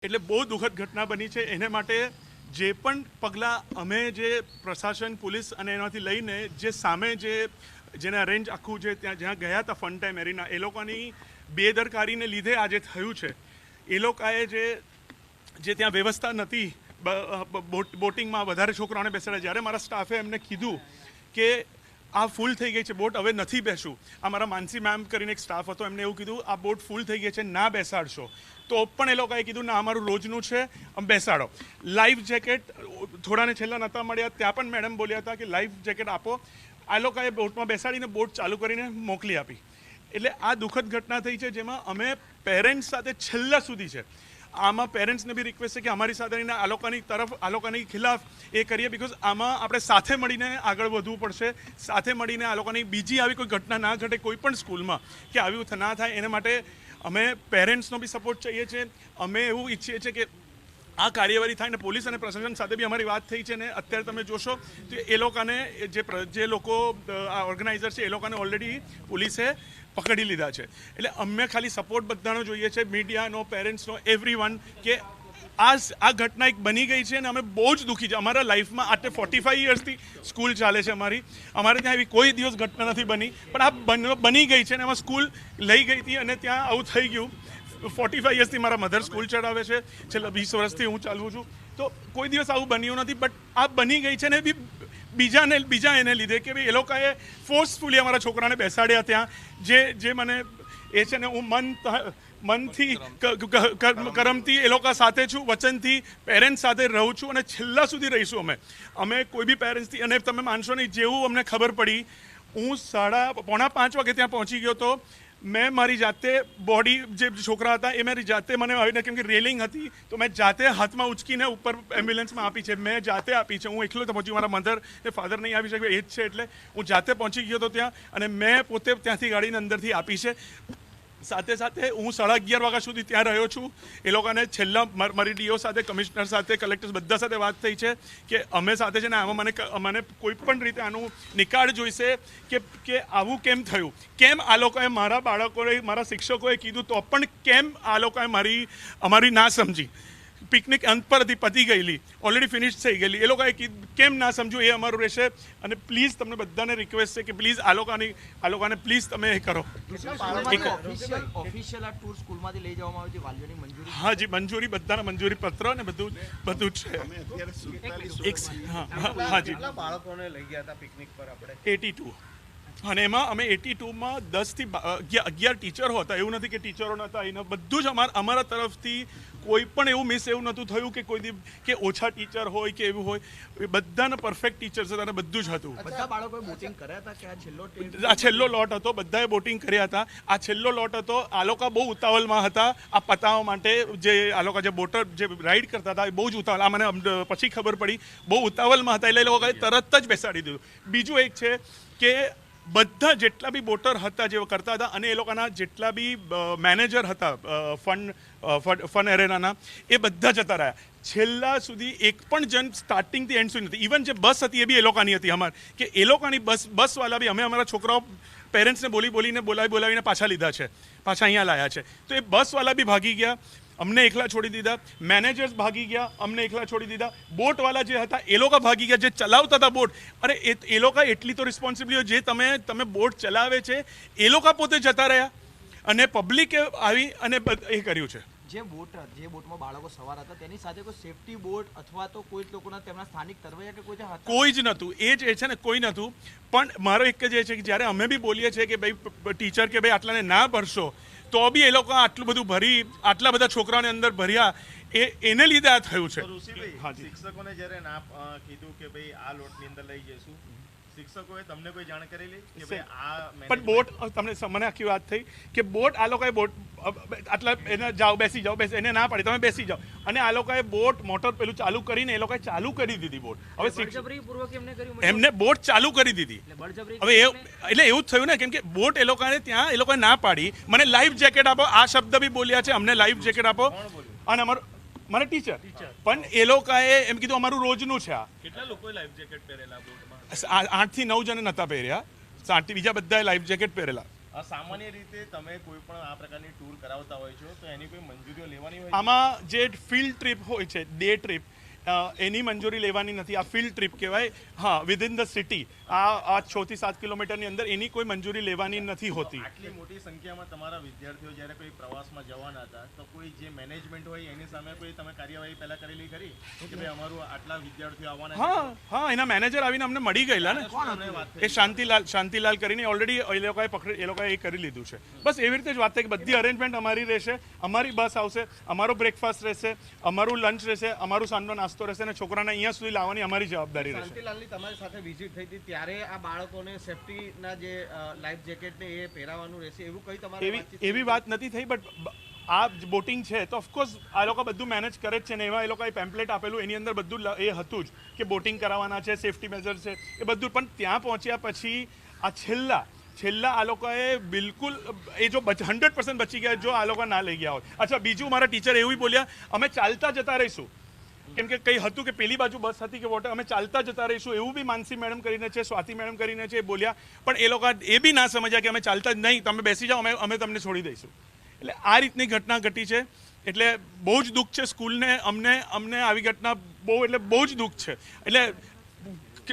એટલે બહુ દુઃખદ ઘટના બની છે. એને માટે જે પણ પગલાં અમે જે પ્રશાસન પોલીસ અને એનાથી લઈને જે સામે જેને અરેન્જ આખું જે ત્યાં જ્યાં ગયા હતા ફન ટાઈમ એરીના એ લોકોની બેદરકારીને લીધે આજે થયું છે. એ લોકોએ જે ત્યાં વ્યવસ્થા નથી બોટિંગમાં વધારે છોકરાઓને બેસાડ્યા. જ્યારે મારા સ્ટાફે એમને કીધું કે આ ફૂલ થઈ ગઈ છે બોટ, હવે નથી બેસું. આ મારા માનસી મેમ કરીને એક સ્ટાફ હતો, એમને એવું કીધું આ બોટ ફૂલ થઈ ગઈ છે, ના બેસાડશો. તો પણ એ લોકોએ કીધું ના અમારું રોજનું છે, બેસાડો. લાઈફ જેકેટ થોડાને છેલ્લા નહોતા મળ્યા, ત્યાં પણ મેડમ બોલ્યા હતા કે લાઈફ જેકેટ આપો. આ લોકોએ બોટમાં બેસાડીને બોટ ચાલુ કરીને મોકલી આપી. એટલે આ દુઃખદ ઘટના થઈ છે, જેમાં અમે પેરેન્ટ્સ સાથે છેલ્લા સુધી છે. આમાં પેરેન્ટ્સને બી રિક્વેસ્ટ છે કે અમારી સાથે આ લોકોની ખિલાફ એ કરીએ, બિકોઝ આમાં આપણે સાથે મળીને આગળ વધવું પડશે. સાથે મળીને આ લોકોની બીજી આવી કોઈ ઘટના ના ઘટે કોઈ પણ સ્કૂલમાં, કે આવી ના થાય એના માટે અમે પેરેન્ટ્સનો બી સપોર્ટ ચાહીએ છીએ. અમે એવું ઈચ્છીએ છીએ કે આ કાર્યવાહી થાય ને પોલીસ અને પ્રશાસન સાથે બી અમારી વાત થઈ છે ને અત્યારે તમે જોશો તો એ લોકોને જે લોકો આ ઓર્ગેનાઇઝર છે એ લોકોને ઓલરેડી પોલીસે પકડી લીધા છે. એટલે અમે ખાલી સપોર્ટ બધાનો જોઈએ છે, મીડિયાનો, પેરેન્ટ્સનો, એવરીવન, કે આ ઘટના એક બની ગઈ છે અને અમે બહુ જ દુઃખી છે. અમારા લાઈફમાં આટલે 45 યર્સથી સ્કૂલ ચાલે છે અમારે ત્યાં એવી કોઈ દિવસ ઘટના નથી બની, પણ આ બની ગઈ છે અને એમાં સ્કૂલ લઈ ગઈ હતી અને ત્યાં આવું થઈ ગયું. 45 યર્સથી મારા મધર સ્કૂલ ચડાવે છે, છેલ્લા 20 વર્ષથી હું ચાલવું છું, તો કોઈ દિવસ આવું બન્યું નથી. બટ આ બની ગઈ છે ને બીજા એને લીધે કે ભાઈ એ લોકોએ ફોર્સફુલી અમારા છોકરાને બેસાડ્યા ત્યાં. જે મને એ છે ને હું મનથી કરમથી એ લોકો સાથે છું, વચનથી પેરેન્ટ્સ સાથે રહું છું અને છેલ્લા સુધી રહીશું. અમે કોઈ બી પેરેન્ટ્સથી, અને તમે માનશો નહીં, જેવું અમને ખબર પડી હું 4:45 વાગે ત્યાં પહોંચી ગયો હતો. મેં મારી જાતે બોડી જે છોકરા હતા એ મારી જાતે મને આવીને, કેમ કે રેલિંગ હતી તો મેં જાતે હાથમાં ઉચકીને ઉપર એમ્બ્યુલન્સમાં આપી છે, મેં જાતે આપી છે. હું એકલો તો પહોંચ્યું, મારા મધર એ ફાધર નહીં આવી શકે એ જ છે, એટલે હું જાતે પહોંચી ગયો હતો ત્યાં અને મેં પોતે ત્યાંથી ગાડીની અંદરથી આપી છે. સાથે સાથે હું 11:30 વાગ્યા સુધી ત્યાં રહ્યો છું. એ લોકોને છેલ્લા મારી ડીઓ સાથે, કમિશનર સાથે, કલેક્ટર બધા સાથે વાત થઈ છે કે અમે સાથે છે ને આમાં મને કોઈ પણ રીતે આનું નિકાળ જોઈશે કે આવું કેમ થયું, કેમ આ લોકોએ મારા બાળકોએ, મારા શિક્ષકોએ કીધું તો પણ કેમ આ લોકોએ અમારી ના સમજી. પિકનિક અંત પર હતી, પતી ગયેલી, ઓલરેડી ફિનિશ થઈ ગયેલી, એ લોકોએ કેમ ના સમજ્યું એ અમારું રહેશે. અને પ્લીઝ તમને બધાને રિક્વેસ્ટ છે કે પ્લીઝ આ લોકોને પ્લીઝ તમે એ કરો. હા જી, મંજૂરી બધાને મંજૂરી પત્ર ને બધું જ છે. હા જી, બાળકોને લઈ ગયા હતા પિકનિક પર આપણે 82, અને એમાં અમે 82માં 10 થી 11 ટીચરો હતા. એવું નથી કે ટીચરો નહોતા, એને બધું જ અમારા તરફથી કોઈ પણ એવું મિસ એવું નહોતું થયું કે કોઈ કે ઓછા ટીચર હોય કે એવું હોય. બધાને પરફેક્ટ ટીચર્સ હતા અને બધું જ હતું. બધા બાળકોએ બોટિંગ કર્યા હતા કે આ છેલ્લો લોટ હતો, બધાએ બોટિંગ કર્યા હતા. આ છેલ્લો લોટ હતો. આ લોકો બહુ ઉતાવળમાં હતા આ પતાવવા માટે. જે આ લોકો જે બોટર જે રાઈડ કરતા હતા એ બહુ જ ઉતાવળ, આ મને પછી ખબર પડી, બહુ ઉતાવળમાં હતા. એટલે એ લોકોએ તરત જ બેસાડી દીધું. બીજું એક છે કે બધા જેટલા બી બોટર હતા જે કરતા હતા અને એ લોકોના જેટલા બી મેનેજર હતા ફન એરેનાના, એ બધા જતા રહ્યા. છેલ્લા સુધી એક પણ જણ સ્ટાર્ટિંગથી એન્ડ સુધી નથી. ઇવન જે બસ હતી એ બી એ લોકોની હતી કે એ લોકોની બસવાળા બી અમે અમારા છોકરાઓ પેરેન્ટ્સને બોલાવીને પાછા લીધા છે, પાછા અહીંયા લાયા છે. તો એ બસવાળા બી ભાગી ગયા, અમને એકલા છોડી દીધા. મેનેજર્સ ભાગી ગયા, અમને એકલા છોડી દીધા. બોટવાળા જે હતા એ લોકો ભાગી ગયા, જે ચલાવતા હતા બોટ. અરે એ લોકો એટલી તો રિસ્પોન્સિબિલિટી, જે તમે બોટ ચલાવે છે એ લોકો પોતે જતા રહ્યા અને પબ્લિકે આવી અને એ કર્યું છે. જે બોટમાં બાળકો સવાર હતા તેની સાથે કોઈ સેફટી બોટ અથવા તો કોઈ લોકોના તેમના સ્થાનિક તરવૈયા કે કોઈ જ નહોતું. એ જ છે ને, કોઈ નહોતું. પણ મારો એક જ એ છે કે જ્યારે અમે બી બોલીએ છીએ કે ભાઈ ટીચર કે ભાઈ આટલાને ના ભરશો, તો બી એ લોકો આટલું બધું ભરી, આટલા બધા છોકરાઓને અંદર ભર્યા, એને લીધે આ થયું છે. શિક્ષકોને જ્યારે ના કીધું કે ભાઈ આ લોટની અંદર લઈ જઈશું, શિક્ષકોએ તમને કોઈ જાણ કરેલી કે ભાઈ આ પણ બોટ, મને આખી વાત થઈ કે બોટ, આ લોકોએ બોટ આટલા એને બેસી જાઓ, એને ના પાડી તમે બેસી જાઓ, અને આ લોકોએ બોટ મોટર પેલું ચાલુ કરીને એ લોકોએ ચાલુ કરી દીધી બોટ. હવે એમને બોટ ચાલુ કરી દીધી. હવે એટલે એવું જ થયું ને, કેમ કે બોટ એ લોકોએ ના પાડી. મને લાઈફ જેકેટ આપો, આ શબ્દ બી બોલ્યા છે, અમને લાઈફ જેકેટ આપો. અને મને ટીચર પણ એ લોકોએ એમ કીધું અમારું રોજનું છે. આ કેટલા લોકોએ લાઈફ જેકેટ પહેરેલા બોટમાં? 8 થી 9 જણ નહોતા પહેર્યા, બીજા બધાએ લાઈફ જેકેટ પહેરેલા. સામાન્ય રીતે તમે કોઈ પણ આ પ્રકારની ટૂર કરાવતા હોય છો તો એની કોઈ મંજૂરીઓ લેવાની હોય છે? આમાં જે ફિલ્ડ ટ્રીપ હોય છે, ડે ટ્રીપ, એની મંજૂરી લેવાની નથી. આ ફિલ્ડ ટ્રીપ કહેવાય. હા, વિધિન ધ સિટી, આ 6 થી 7 કિલોમીટરની અંદર એની કોઈ મંજૂરી લેવાની નથી હોતી. આટલી મોટી સંખ્યામાં તમારા વિદ્યાર્થીઓ જ્યારે કોઈ પ્રવાસમાં જવાના હતા તો કોઈ જે મેનેજમેન્ટ હોય એની સામે કોઈ તમે કાર્યવાહી પહેલા કરેલી ખરી કે ભાઈ અમારું આટલા વિદ્યાર્થીઓ આવવાના છે? હા, એના મેનેજર આવીને અમને મળી ગયેલા ને. શું તમને વાત થઈ? એ શાંતિલાલ કરીને ઓલરેડી એ લોકોએ કરી લીધું છે. બસ એવી રીતે જ વાત થઈ કે બધી અરેન્જમેન્ટ અમારી રહેશે, અમારી બસ આવશે, અમારો બ્રેકફાસ્ટ રહેશે, અમારું લંચ રહેશે, અમારું સાંજનો નાસ્તો રહેશે અને છોકરાને અહીંયા સુધી લાવવાની અમારી જવાબદારી રહેશે. શાંતિલાલની તમારી સાથે વિઝિટ થઈ હતી ત્યારે આ બાળકોને સેફટીના જે લાઈફ જેકેટ ને એ પહેરાવવાનું રહેશે એવું કઈ તમારે એવી વાત નથી થઈ. બટ આ બોટિંગ છે તો ઓફકોર્સ આ લોકો બધું મેનેજ કરે જ છે ને. એવા એ લોકોએ પેમ્પલેટ આપેલું, એની અંદર બધું એ હતું જ કે બોટિંગ કરાવવાના છે, સેફટી મેજર છે, એ બધું. પણ ત્યાં પહોંચ્યા પછી આ છેલ્લા આ લોકોએ બિલકુલ એ જો 100% બચી ગયા જો આ લોકો ના લઈ ગયા હોય. અચ્છા, બીજું મારા ટીચર એવું બોલ્યા અમે ચાલતા જતા રહીશું, કેમ કે કંઈ હતું કે પેલી બાજુ બસ હતી કે વોટર, અમે ચાલતા જતા રહીશું એવું બી માનસી મેડમ કરીને છે, સ્વાતિ મેડમ કરીને છે, એ બોલ્યા. પણ એ લોકો એ બી ના સમજ્યા કે અમે ચાલતા જ નહીં, તમે બેસી જાઓ, અમે તમને છોડી દઈશું. એટલે આ રીતની ઘટના ઘટી છે. એટલે બહુ જ દુઃખ છે સ્કૂલને, અમને આવી ઘટના બહુ જ દુઃખ છે. એટલે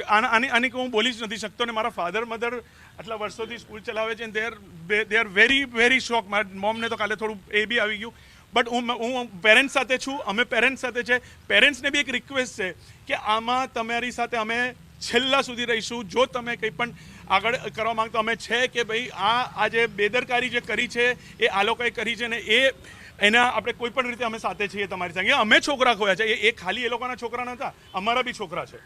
આની હું બોલી જ નથી શકતો. ને મારા ફાધર મધર આટલા વર્ષોથી સ્કૂલ ચલાવે છે, દે આર વેરી વેરી શોક. મારા મોમને તો કાલે થોડું એ બી આવી ગયું. બટ હું પેરેન્ટ્સ સાથે છું, અમે પેરેન્ટ્સ સાથે છે. પેરેન્ટ્સને બી એક રિક્વેસ્ટ છે કે આમાં તમારી સાથે અમે છેલ્લા સુધી રહીશું. જો તમે કંઈ પણ આગળ કરવા માંગતો અમે છે કે ભાઈ આ જે બેદરકારી જે કરી છે એ આ લોકોએ કરી છે ને એના આપણે કોઈ પણ રીતે અમે સાથે છીએ તમારી સાથે. અમે છોકરા ખોયા છે, એ ખાલી એ લોકોના છોકરા નહોતા, અમારા બી છોકરા છે.